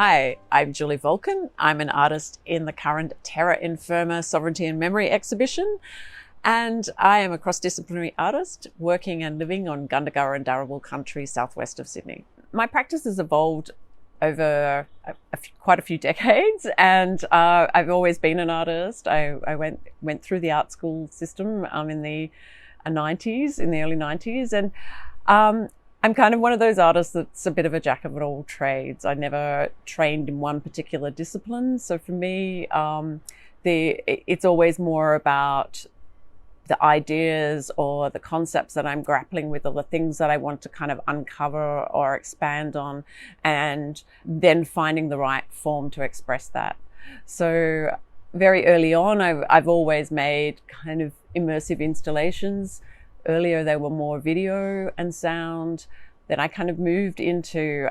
Hi, I'm Julie Vulcan. I'm an artist in the current Terra Infirma Sovereignty and Memory exhibition, and I am a cross-disciplinary artist working and living on Gundagara and Darrabul country southwest of Sydney. My practice has evolved over quite a few decades, and I've always been an artist. I went through the art school system in the early 90s, and I'm kind of one of those artists that's a bit of a jack of all trades. I never trained in one particular discipline. So for me, it's always more about the ideas or the concepts that I'm grappling with, or the things that I want to kind of uncover or expand on, and then finding the right form to express that. So very early on, I've always made kind of immersive installations. Earlier, they were more video and sound. Then I kind of moved into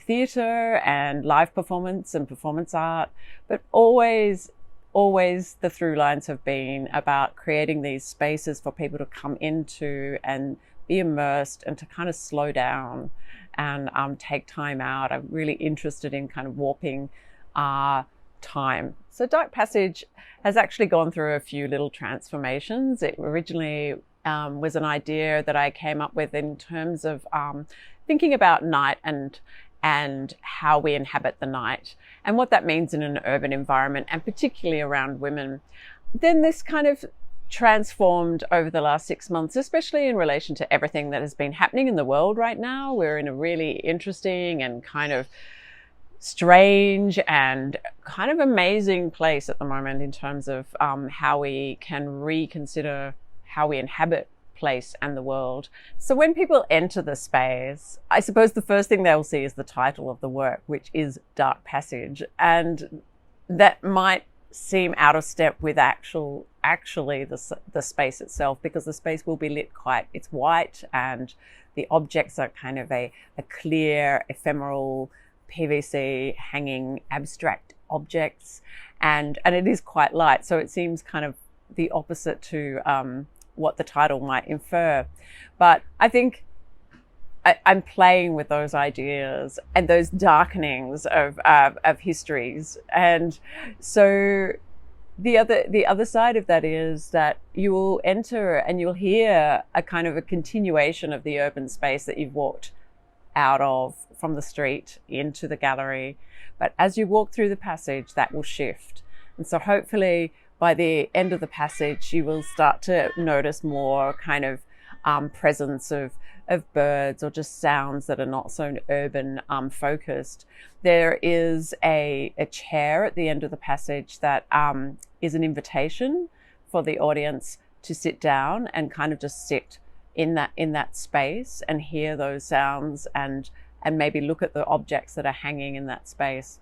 theatre and live performance and performance art. But always the through lines have been about creating these spaces for people to come into and be immersed and to kind of slow down and take time out. I'm really interested in kind of warping time. So DARKpassage has actually gone through a few little transformations. It originally was an idea that I came up with in terms of thinking about night and how we inhabit the night and what that means in an urban environment, and particularly around women. Then this kind of transformed over the last 6 months, especially in relation to everything that has been happening in the world right now. We're in a really interesting and kind of strange and kind of amazing place at the moment in terms of how we can reconsider how we inhabit place and the world. So when people enter the space, I suppose the first thing they'll see is the title of the work, which is DARKpassage, and that might seem out of step with actually the space itself, because the space will be lit it's white, and the objects are kind of a clear, ephemeral, PVC hanging abstract objects, and it is quite light, so it seems kind of the opposite to what the title might infer. But I think I'm playing with those ideas and those darkenings of histories. And so the other side of that is that you will enter and you'll hear a kind of a continuation of the urban space that you've walked out of from the street into the gallery. But as you walk through the passage, that will shift. And so hopefully by the end of the passage, you will start to notice more kind of presence of birds or just sounds that are not so urban focused. There is a chair at the end of the passage that is an invitation for the audience to sit down and kind of just sit in that space and hear those sounds and maybe look at the objects that are hanging in that space.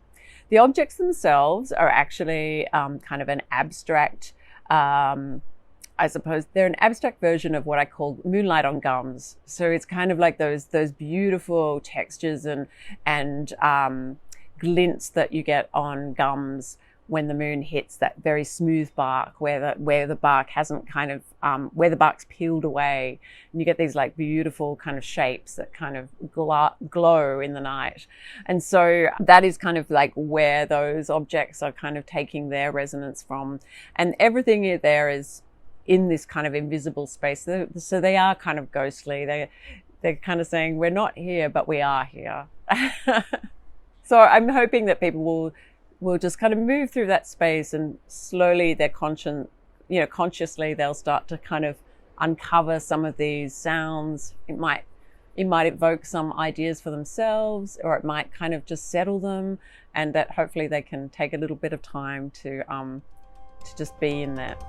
The objects themselves are actually kind of an abstract, I suppose they're an abstract version of what I call moonlight on gums. So it's kind of like those beautiful textures and glints that you get on gums when the moon hits that very smooth bark, where the bark hasn't kind of where the bark's peeled away, and you get these like beautiful kind of shapes that kind of glow in the night. And so that is kind of like where those objects are kind of taking their resonance from, and everything there is in this kind of invisible space. So they are kind of ghostly. They're kind of saying, we're not here, but we are here. So I'm hoping that people will just kind of move through that space, and slowly consciously they'll start to kind of uncover some of these sounds. It might evoke some ideas for themselves, or it might kind of just settle them, and that hopefully they can take a little bit of time to just be in that.